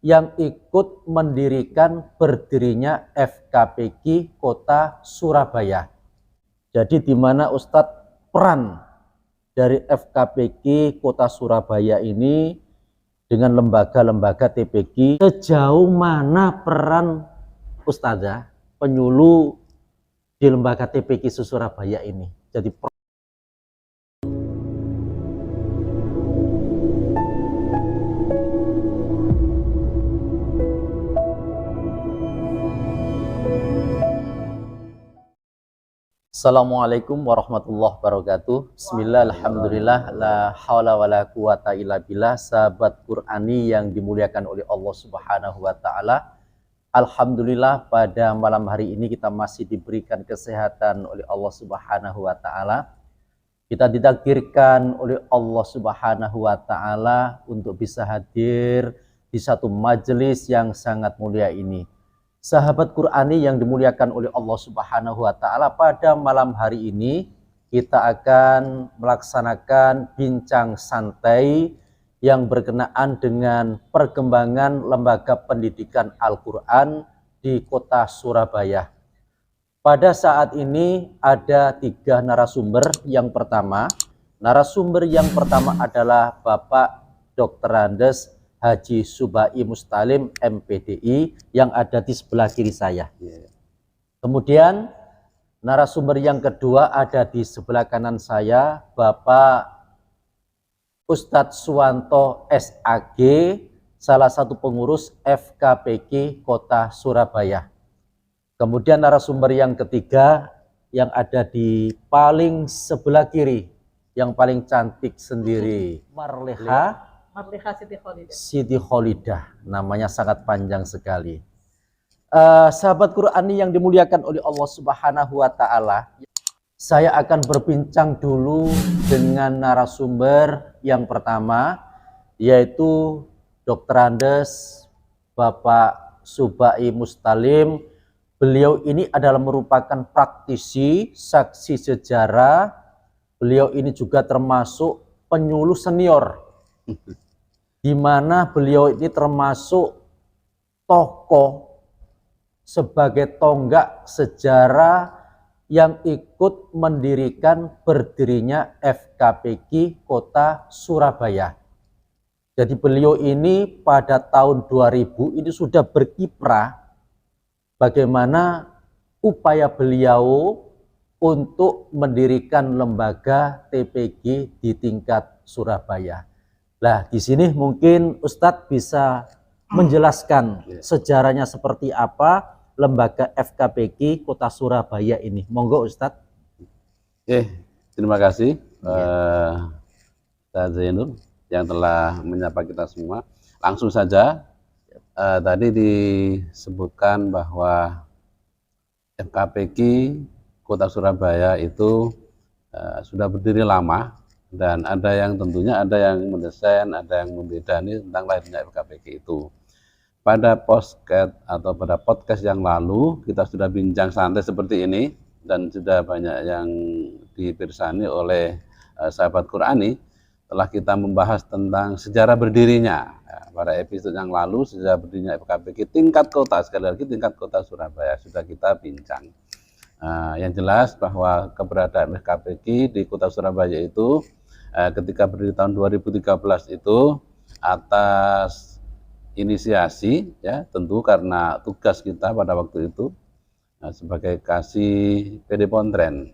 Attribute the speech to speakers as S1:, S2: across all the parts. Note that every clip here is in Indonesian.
S1: yang ikut mendirikan berdirinya FKPG Kota Surabaya. Jadi di mana Ustadz peran dari FKPG Kota Surabaya ini dengan lembaga-lembaga TPG, sejauh mana peran Ustazah penyuluh di lembaga TPG Surabaya ini. Jadi Assalamualaikum warahmatullahi wabarakatuh. Bismillah, alhamdulillah, la hawla wa la quwata illa billah. Sahabat Qur'ani yang dimuliakan oleh Allah Subhanahu wa Ta'ala, alhamdulillah pada malam hari ini kita masih diberikan kesehatan oleh Allah Subhanahu wa Ta'ala. Kita ditakdirkan oleh Allah Subhanahu wa Ta'ala untuk bisa hadir di satu majelis yang sangat mulia ini. Sahabat Qur'ani yang dimuliakan oleh Allah Subhanahu wa Ta'ala, pada malam hari ini kita akan melaksanakan bincang santai yang berkenaan dengan perkembangan lembaga pendidikan Al-Quran di Kota Surabaya. Pada saat ini ada 3 narasumber. Narasumber yang pertama adalah Bapak Dr. Andes Haji Subai Mustalim MPDI yang ada di sebelah kiri saya. Kemudian narasumber yang kedua ada di sebelah kanan saya, Bapak Ustadz Suwanto SAG, salah satu pengurus FKPG Kota Surabaya. Kemudian narasumber yang ketiga yang ada di paling sebelah kiri, yang paling cantik sendiri, Marleha Siti Kholidah, namanya sangat panjang sekali. Sahabat Qur'ani yang dimuliakan oleh Allah Subhanahu wa Ta'ala, saya akan berbincang dulu dengan narasumber yang pertama, yaitu Dr. Andes Bapak Subai Mustalim. Beliau ini adalah merupakan praktisi, saksi sejarah. Beliau ini juga termasuk penyuluh senior, di mana beliau ini termasuk tokoh sebagai tonggak sejarah yang ikut mendirikan berdirinya FKPG Kota Surabaya. Jadi beliau ini pada tahun 2000 ini sudah berkiprah bagaimana upaya beliau untuk mendirikan lembaga TPG di tingkat Surabaya. Nah, di sini mungkin Ustadz bisa menjelaskan sejarahnya seperti apa lembaga FKPG Kota Surabaya ini. Monggo Ustadz.
S2: Terima kasih Ustadz Zainul yang telah menyapa kita semua. Langsung saja, tadi disebutkan bahwa FKPG Kota Surabaya itu sudah berdiri lama. Dan ada yang tentunya ada yang mendesain, ada yang membedani tentang lahirnya FKPG itu. Pada podcast atau pada podcast yang lalu kita sudah bincang santai seperti ini dan sudah banyak yang dipirsani oleh sahabat Qur'ani. Telah kita membahas tentang sejarah berdirinya. Pada episode yang lalu sejarah berdirinya FKPG tingkat kota, sekali lagi tingkat kota Surabaya sudah kita bincang. Yang jelas bahwa keberadaan FKPG di Kota Surabaya itu ketika berdiri tahun 2013 itu atas inisiasi, ya tentu karena tugas kita pada waktu itu sebagai kasih PD Pontren,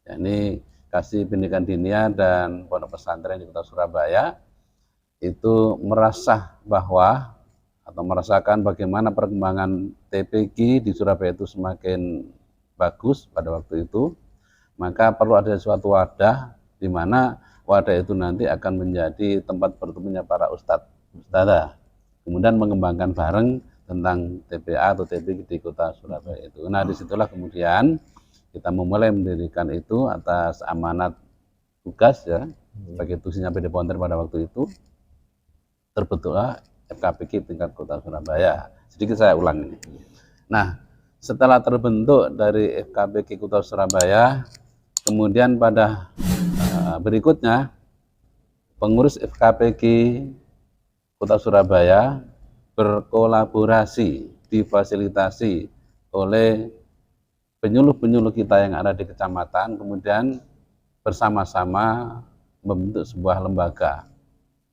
S2: ya, ini kasih pendidikan dinia dan pondok pesantren di Kota Surabaya, itu merasa bahwa atau merasakan bagaimana perkembangan TPG di Surabaya itu semakin bagus pada waktu itu, maka perlu ada suatu wadah di mana wadah itu nanti akan menjadi tempat bertemunya para ustadzah, kemudian mengembangkan bareng tentang TPA atau TPG di Kota Surabaya itu. Nah, disitulah kemudian kita memulai mendirikan itu atas amanat tugas, ya, sebagai tugasnya PD Pontren pada waktu itu, terbentuklah FKPG tingkat Kota Surabaya. Sedikit saya ulang ini. Nah, setelah terbentuk dari FKPG Kota Surabaya, kemudian pada berikutnya pengurus FKPG Kota Surabaya berkolaborasi, difasilitasi oleh penyuluh-penyuluh kita yang ada di kecamatan, kemudian bersama-sama membentuk sebuah lembaga,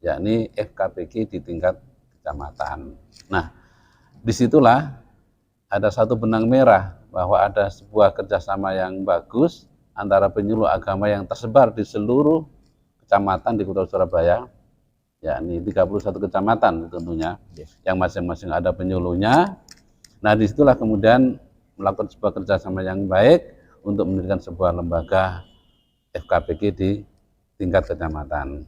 S2: yakni FKPG di tingkat kecamatan. Nah, disitulah ada satu benang merah bahwa ada sebuah kerjasama yang bagus antara penyuluh agama yang tersebar di seluruh kecamatan di Kota Surabaya, yakni 31 kecamatan tentunya, yang masing-masing ada penyuluhnya. Nah, disitulah kemudian melakukan sebuah kerjasama yang baik untuk mendirikan sebuah lembaga FKPG di tingkat kecamatan.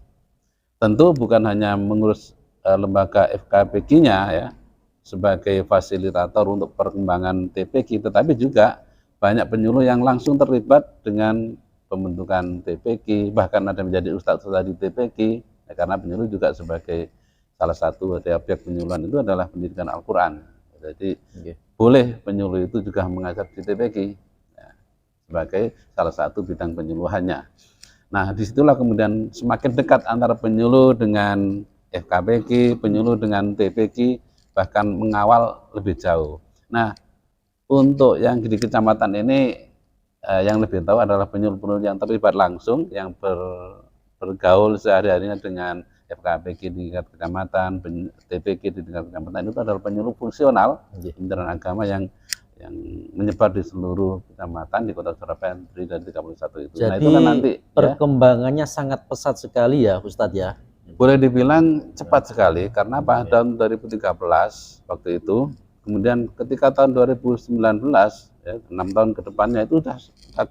S2: Tentu bukan hanya mengurus lembaga FKPG-nya ya sebagai fasilitator untuk perkembangan TPG, tetapi juga banyak penyuluh yang langsung terlibat dengan pembentukan TPG, bahkan ada menjadi ustadz di TPG, ya, karena penyuluh juga sebagai salah satu dari objek penyuluhan itu adalah pendidikan Al-Quran. Jadi boleh penyuluh itu juga mengajar di TPG ya, sebagai salah satu bidang penyuluhannya. Nah, disitulah kemudian semakin dekat antara penyuluh dengan FKPG, penyuluh dengan TPG, bahkan mengawal lebih jauh. Nah, untuk yang di kecamatan ini yang lebih tahu adalah penyuluh-penyuluh yang terlibat langsung, yang bergaul sehari-harinya dengan FKPG di tingkat kecamatan, TPG di tingkat kecamatan, itu adalah penyuluh fungsional Kementerian Agama yang menyebar di seluruh kecamatan di Kota Surabaya dari 31 itu.
S1: Jadi
S2: nah, itu kan nanti
S1: perkembangannya sangat pesat sekali ya Ustadz ya.
S2: Boleh dibilang cepat sekali karena tahun 2013 waktu itu, kemudian ketika tahun 2019 ya, 6 tahun ke depannya itu sudah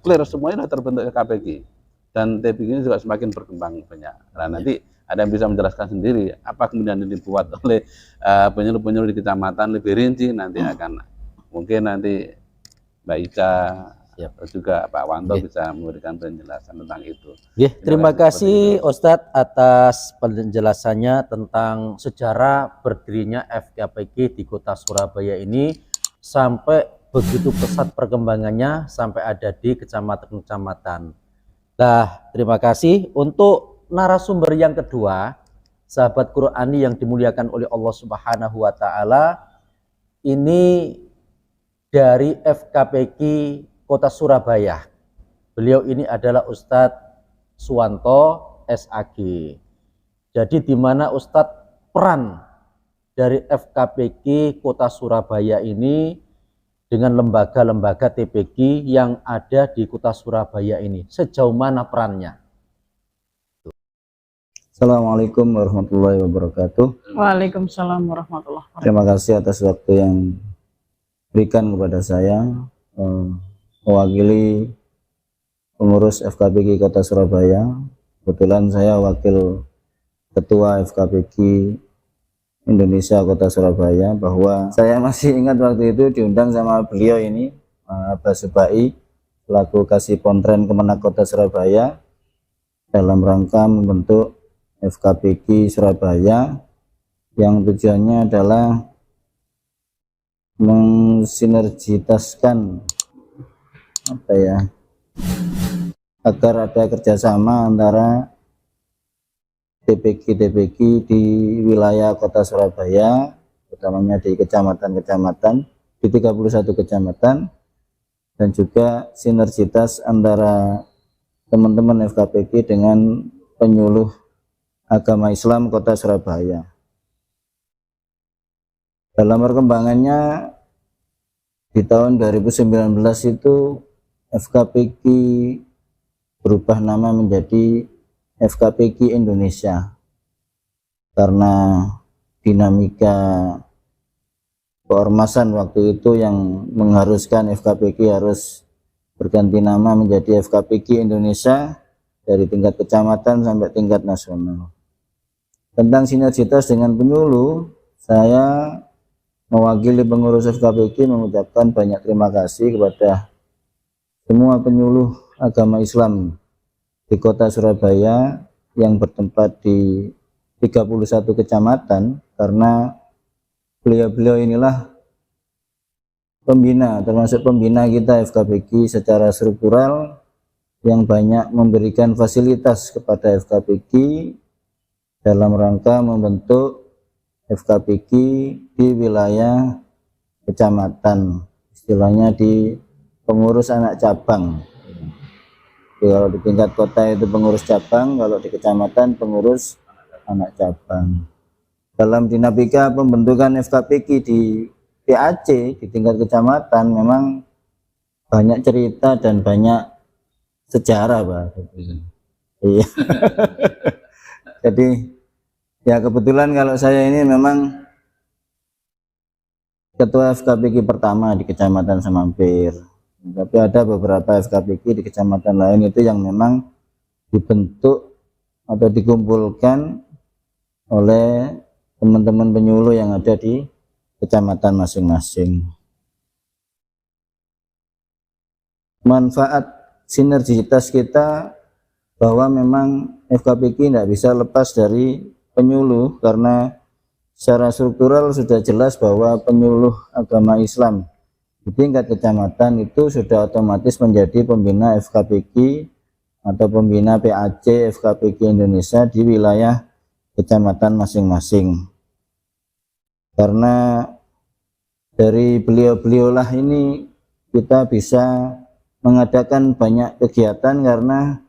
S2: clear, semuanya sudah terbentuk KPG dan TPG ini juga semakin berkembang banyak. Nah, nanti ada yang bisa menjelaskan sendiri apa kemudian yang dibuat oleh penyuluh-penyuluh di kecamatan lebih rinci, nanti akan mungkin nanti Mbak Ica juga Pak Wanto bisa memberikan penjelasan tentang itu.
S1: Terima kasih Ustadz atas penjelasannya tentang sejarah berdirinya FKPG di Kota Surabaya ini sampai begitu pesat perkembangannya sampai ada di kecamatan-kecamatan. Nah, terima kasih. Untuk narasumber yang kedua, sahabat Qurani yang dimuliakan oleh Allah Subhanahu wa taala, ini dari FKPG Kota Surabaya. Beliau ini adalah Ustadz Suwanto SAG. Jadi di mana Ustadz peran dari FKPG Kota Surabaya ini dengan lembaga-lembaga TPG yang ada di Kota Surabaya ini, sejauh mana perannya?
S3: Assalamualaikum warahmatullahi wabarakatuh.
S4: Waalaikumsalam warahmatullahi wabarakatuh.
S3: Terima kasih atas waktu yang berikan kepada saya mewakili pengurus FKPG Kota Surabaya. Kebetulan saya wakil ketua FKPG Indonesia Kota Surabaya, bahwa saya masih ingat waktu itu diundang sama beliau ini, Abbas Subai, selaku Kasih Pontren Kemenak Kota Surabaya, dalam rangka membentuk FKPG Surabaya yang tujuannya adalah mensinergitaskan agar ada kerjasama antara TPG di wilayah Kota Surabaya, utamanya di kecamatan-kecamatan, di 31 kecamatan, dan juga sinergitas antara teman-teman FKPG dengan penyuluh agama Islam Kota Surabaya. Dalam perkembangannya di tahun 2019 itu FKPG berubah nama menjadi FKPG Indonesia karena dinamika keormasan waktu itu yang mengharuskan FKPG harus berganti nama menjadi FKPG Indonesia dari tingkat kecamatan sampai tingkat nasional. Tentang sinergitas dengan penyuluh, saya mewakili pengurus FKPG mengucapkan banyak terima kasih kepada semua penyuluh agama Islam di Kota Surabaya yang bertempat di 31 kecamatan, karena beliau-beliau inilah pembina, termasuk pembina kita FKPG secara struktural, yang banyak memberikan fasilitas kepada FKPG dalam rangka membentuk FKPK di wilayah kecamatan, istilahnya di pengurus anak cabang. Jadi kalau di tingkat kota itu pengurus cabang, kalau di kecamatan pengurus anak cabang. Dalam dinamika pembentukan FKPK di PAC di tingkat kecamatan memang banyak cerita dan banyak sejarah, Pak. Iya. Jadi ya kebetulan kalau saya ini memang ketua FKPK pertama di Kecamatan Semampir. Tapi ada beberapa FKPK di kecamatan lain itu yang memang dibentuk atau dikumpulkan oleh teman-teman penyuluh yang ada di kecamatan masing-masing. Manfaat sinergitas kita bahwa memang FKPK tidak bisa lepas dari penyuluh, karena secara struktural sudah jelas bahwa penyuluh agama Islam di tingkat kecamatan itu sudah otomatis menjadi pembina FKPK atau pembina PAC FKPK Indonesia di wilayah kecamatan masing-masing. Karena dari beliau-beliaulah ini kita bisa mengadakan banyak kegiatan karena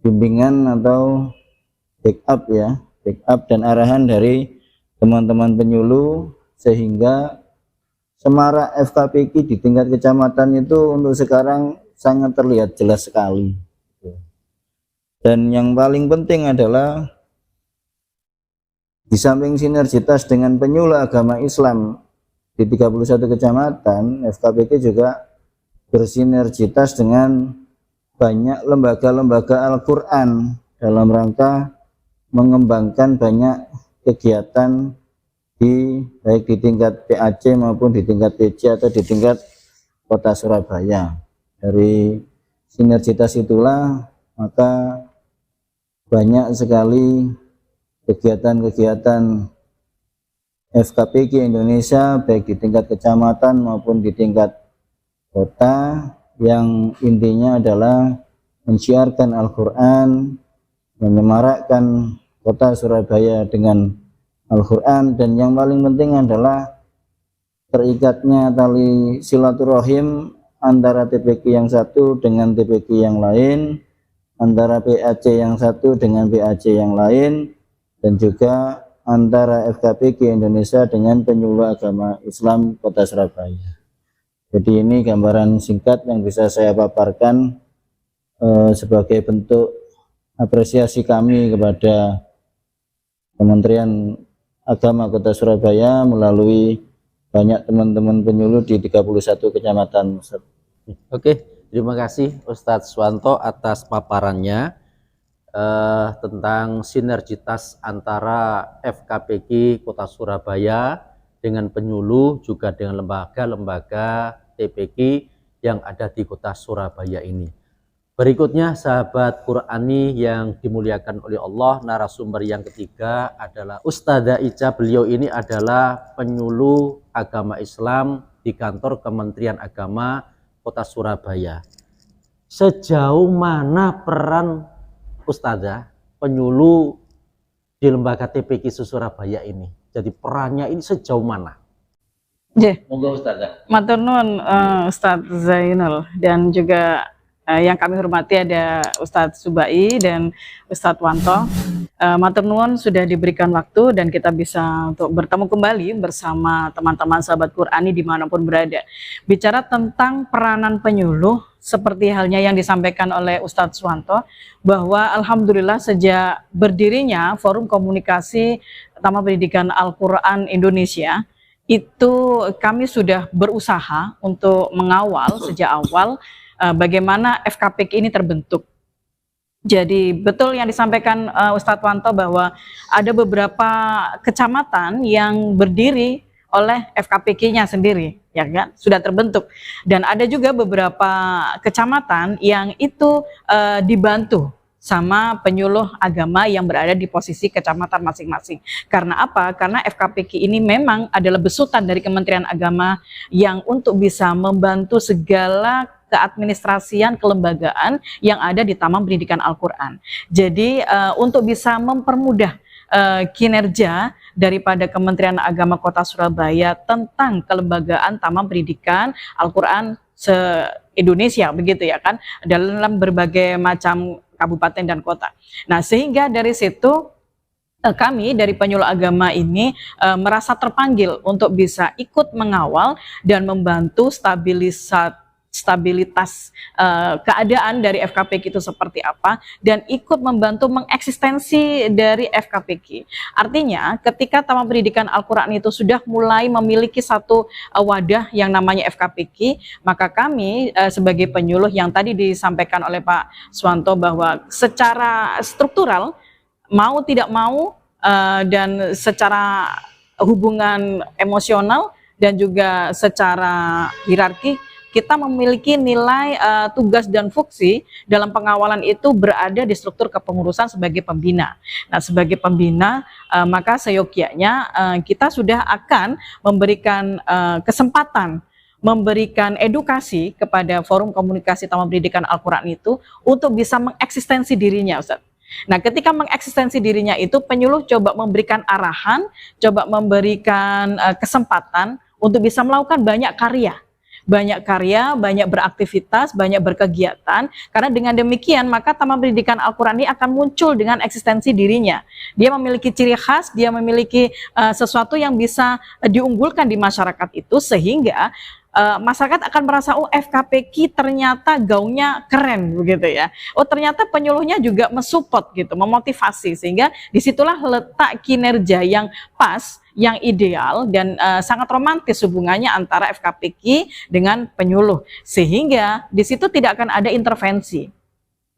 S3: bimbingan atau backup dan arahan dari teman-teman penyuluh, sehingga semarak FKPK di tingkat kecamatan itu untuk sekarang sangat terlihat jelas sekali. Dan yang paling penting adalah di samping sinergitas dengan penyuluh agama Islam di 31 kecamatan, FKPK juga bersinergitas dengan banyak lembaga-lembaga Al-Quran dalam rangka mengembangkan banyak kegiatan baik di tingkat PAC maupun di tingkat PC atau di tingkat Kota Surabaya. Dari sinergitas itulah maka banyak sekali kegiatan-kegiatan FKPK Indonesia baik di tingkat kecamatan maupun di tingkat kota, yang intinya adalah mensiarkan Al-Quran, menyemarakkan Kota Surabaya dengan Al-Quran, dan yang paling penting adalah terikatnya tali silaturahim antara TPK yang satu dengan TPK yang lain, antara PAC yang satu dengan PAC yang lain, dan juga antara FKPK Indonesia dengan penyuluh agama Islam Kota Surabaya. Jadi ini gambaran singkat yang bisa saya paparkan sebagai bentuk apresiasi kami kepada Kementerian Agama Kota Surabaya melalui banyak teman-teman penyuluh di 31 kecamatan.
S1: Oke, terima kasih Ustadz Swanto atas paparannya tentang sinergitas antara FKPK Kota Surabaya dengan penyuluh, juga dengan lembaga-lembaga TPK yang ada di Kota Surabaya ini. Berikutnya sahabat Qurani yang dimuliakan oleh Allah, narasumber yang ketiga adalah Ustadzah Ica. Beliau ini adalah penyuluh agama Islam di kantor Kementerian Agama Kota Surabaya. Sejauh mana peran Ustadzah penyuluh di lembaga TPK Surabaya ini? Jadi perannya ini sejauh mana?
S4: Monggo Ustadzah. Matur nuwun Ustadz Zainal, dan juga yang kami hormati ada Ustadz Subai dan Ustadz Wanto. Matur nuwun sudah diberikan waktu dan kita bisa untuk bertemu kembali bersama teman-teman sahabat Qurani dimanapun berada. Bicara tentang peranan penyuluh, seperti halnya yang disampaikan oleh Ustadz Swanto, bahwa alhamdulillah sejak berdirinya Forum Komunikasi Taman Pendidikan Al-Quran Indonesia, itu kami sudah berusaha untuk mengawal sejak awal bagaimana FKPK ini terbentuk. Jadi betul yang disampaikan Ustadz Wanto bahwa ada beberapa kecamatan yang berdiri oleh FKPK-nya sendiri, ya kan, sudah terbentuk, dan ada juga beberapa kecamatan yang itu dibantu sama penyuluh agama yang berada di posisi kecamatan masing-masing. Karena apa? Karena FKPK ini memang adalah besutan dari Kementerian Agama yang untuk bisa membantu segala keadministrasian kelembagaan yang ada di Taman Pendidikan Al-Quran. Jadi untuk bisa mempermudah kinerja daripada Kementerian Agama Kota Surabaya tentang kelembagaan Taman Pendidikan Al-Quran se-Indonesia, begitu ya kan, dalam berbagai macam kabupaten dan kota. Nah, sehingga dari situ kami dari penyuluh agama ini merasa terpanggil untuk bisa ikut mengawal dan membantu stabilitas keadaan dari FKPK itu seperti apa, dan ikut membantu mengeksistensi dari FKPK. Artinya ketika Taman Pendidikan Al-Quran itu sudah mulai memiliki satu wadah yang namanya FKPK, maka kami sebagai penyuluh yang tadi disampaikan oleh Pak Suwanto bahwa secara struktural mau tidak mau dan secara hubungan emosional dan juga secara hierarki kita memiliki nilai tugas dan fungsi dalam pengawalan itu berada di struktur kepengurusan sebagai pembina. Nah, sebagai pembina maka seyogyanya kita sudah akan memberikan kesempatan, memberikan edukasi kepada forum komunikasi Taman Pendidikan Al-Quran itu untuk bisa mengeksistensi dirinya, Ustaz. Nah, ketika mengeksistensi dirinya itu penyuluh coba memberikan arahan, coba memberikan kesempatan untuk bisa melakukan banyak karya, banyak beraktivitas, banyak berkegiatan, karena dengan demikian maka Taman Pendidikan Al-Quran ini akan muncul dengan eksistensi dirinya. Dia memiliki ciri khas, dia memiliki sesuatu yang bisa diunggulkan di masyarakat itu, sehingga masyarakat akan merasa, oh FKPK ternyata gaungnya keren begitu ya. Oh ternyata penyuluhnya juga mensupport gitu, memotivasi, sehingga disitulah letak kinerja yang pas, yang ideal dan sangat romantis hubungannya antara FKPK dengan penyuluh, sehingga di situ tidak akan ada intervensi.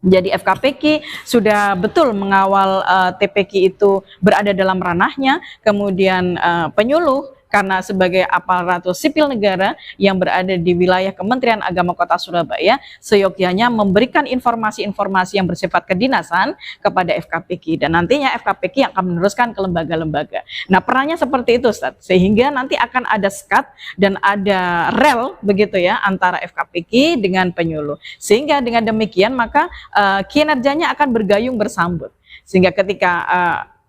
S4: Jadi FKPK sudah betul mengawal TPK itu berada dalam ranahnya, kemudian penyuluh karena sebagai aparatur sipil negara yang berada di wilayah Kementerian Agama Kota Surabaya, seyogyanya memberikan informasi-informasi yang bersifat kedinasan kepada FKPK, dan nantinya FKPK yang akan meneruskan ke lembaga-lembaga. Nah, perannya seperti itu, Ustaz, sehingga nanti akan ada sekat dan ada rel begitu ya antara FKPK dengan penyuluh, sehingga dengan demikian maka kinerjanya akan bergayung bersambut, sehingga ketika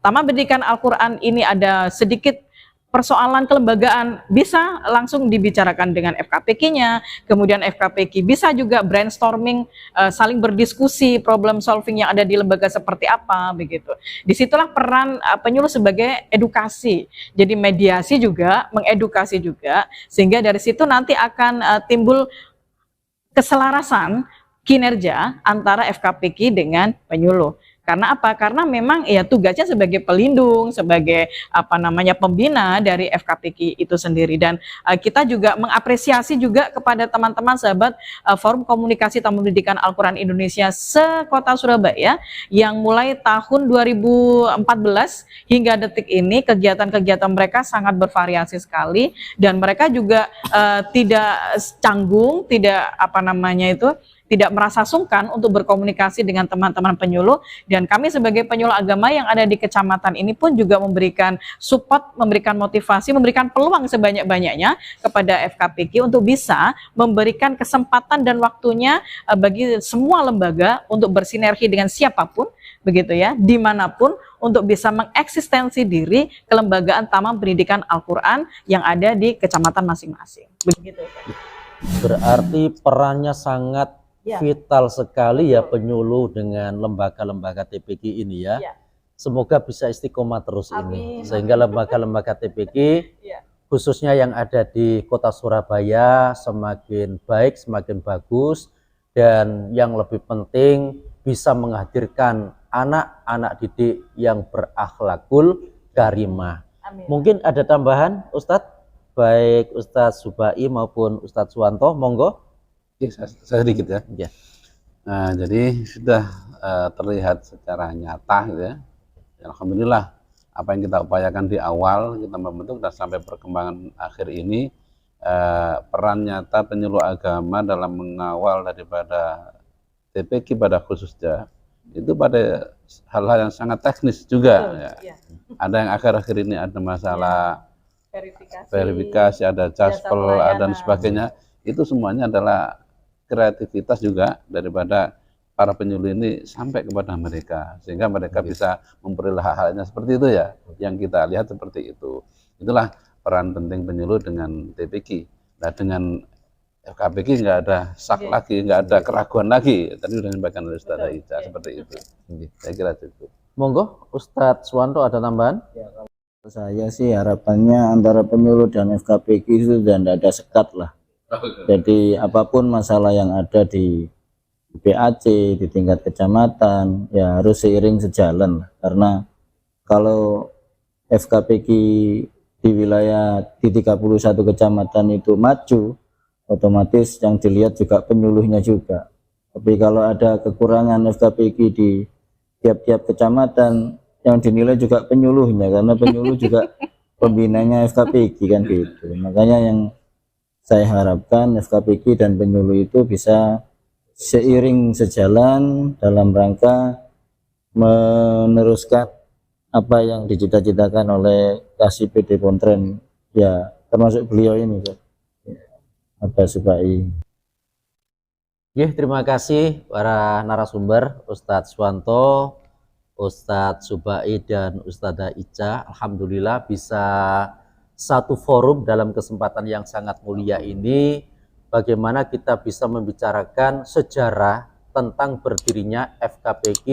S4: Taman Pendidikan Al-Quran ini ada sedikit persoalan kelembagaan bisa langsung dibicarakan dengan FKPK-nya, kemudian FKPK bisa juga brainstorming, saling berdiskusi problem solving yang ada di lembaga seperti apa begitu. Disitulah peran penyuluh sebagai edukasi, jadi mediasi juga, mengedukasi juga, sehingga dari situ nanti akan timbul keselarasan kinerja antara FKPK dengan penyuluh. Karena apa? Karena memang ya tugasnya sebagai pelindung, sebagai pembina dari FKPK itu sendiri. Dan kita juga mengapresiasi juga kepada teman-teman sahabat Forum Komunikasi Taman Pendidikan Al-Quran Indonesia se-Kota Surabaya yang mulai tahun 2014 hingga detik ini kegiatan-kegiatan mereka sangat bervariasi sekali, dan mereka juga tidak canggung, tidak tidak merasa sungkan untuk berkomunikasi dengan teman-teman penyuluh, dan kami sebagai penyuluh agama yang ada di kecamatan ini pun juga memberikan support, memberikan motivasi, memberikan peluang sebanyak-banyaknya kepada FKPK untuk bisa memberikan kesempatan dan waktunya bagi semua lembaga untuk bersinergi dengan siapapun begitu ya, dimanapun, untuk bisa mengeksistensi diri kelembagaan Taman Pendidikan Al-Quran yang ada di kecamatan masing-masing. Begitu.
S1: Berarti perannya sangat vital sekali ya penyuluh dengan lembaga-lembaga TPK ini ya. Semoga bisa istiqomah terus. Amin. Ini sehingga lembaga-lembaga TPK khususnya yang ada di Kota Surabaya semakin baik, semakin bagus, dan yang lebih penting bisa menghadirkan anak-anak didik yang berakhlakul karimah. Amin. Mungkin ada tambahan Ustadz, baik Ustadz Subai maupun Ustadz Suwanto, monggo.
S2: Saya sedikit ya. Nah, jadi sudah terlihat secara nyata gitu ya. Alhamdulillah apa yang kita upayakan di awal kita membentuk dan sampai perkembangan akhir ini, peran nyata penyuluh agama dalam mengawal daripada TPK pada khususnya itu pada hal-hal yang sangat teknis juga. Ya. Ada yang akhir-akhir ini ada masalah verifikasi, ada caspel, dan sebagainya. Itu semuanya adalah kreativitas juga daripada para penyuluh ini sampai kepada mereka, sehingga mereka bisa memperoleh hal-halnya seperti itu ya, yang kita lihat seperti itu. Itulah peran penting penyuluh dengan TPQ. Nah, dengan FKPQ nggak ada sak lagi, nggak ada keraguan lagi. Tadi sudah disampaikan oleh Ustaz Ica seperti itu. Saya kira cukup.
S1: Monggo Ustadz Suwanto ada tambahan?
S3: Saya sih harapannya antara penyuluh dan FKPQ itu sudah tidak ada sekat lah. Jadi apapun masalah yang ada di PAC, di tingkat kecamatan, ya harus seiring sejalan. Karena kalau FKPQ di wilayah di 31 kecamatan itu maju, otomatis yang dilihat juga penyuluhnya juga. Tapi kalau ada kekurangan FKPQ di tiap-tiap kecamatan, yang dinilai juga penyuluhnya, karena penyuluh juga pembinanya FKPQ kan gitu. Makanya yang saya harapkan FKPQ dan penyuluh itu bisa seiring sejalan dalam rangka meneruskan apa yang dicita-citakan oleh KSIPD Pontren, ya termasuk beliau ini, Abbas Subai.
S1: Terima kasih para narasumber, Ustadz Suwanto, Ustadz Subai, dan Ustadzah Ica. Alhamdulillah bisa satu forum dalam kesempatan yang sangat mulia ini, bagaimana kita bisa membicarakan sejarah tentang berdirinya FKPQ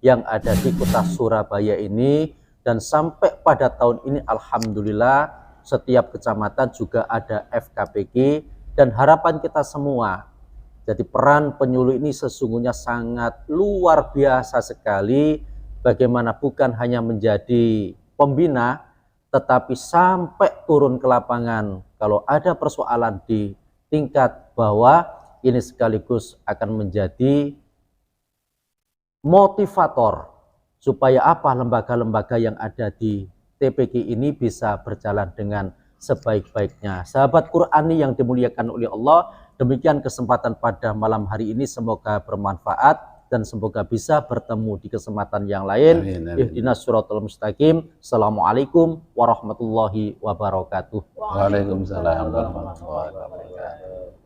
S1: yang ada di kota Surabaya ini, dan sampai pada tahun ini Alhamdulillah setiap kecamatan juga ada FKPQ, dan harapan kita semua, jadi peran penyuluh ini sesungguhnya sangat luar biasa sekali, bagaimana bukan hanya menjadi pembina, tetapi sampai turun ke lapangan. Kalau ada persoalan di tingkat bawah, ini sekaligus akan menjadi motivator supaya apa, lembaga-lembaga yang ada di TPQ ini bisa berjalan dengan sebaik-baiknya. Sahabat Qurani yang dimuliakan oleh Allah, demikian kesempatan pada malam hari ini, semoga bermanfaat dan semoga bisa bertemu di kesempatan yang lain. Ihdinas siratal mustaqim. Assalamualaikum warahmatullahi wabarakatuh.
S2: Waalaikumsalam warahmatullahi wabarakatuh.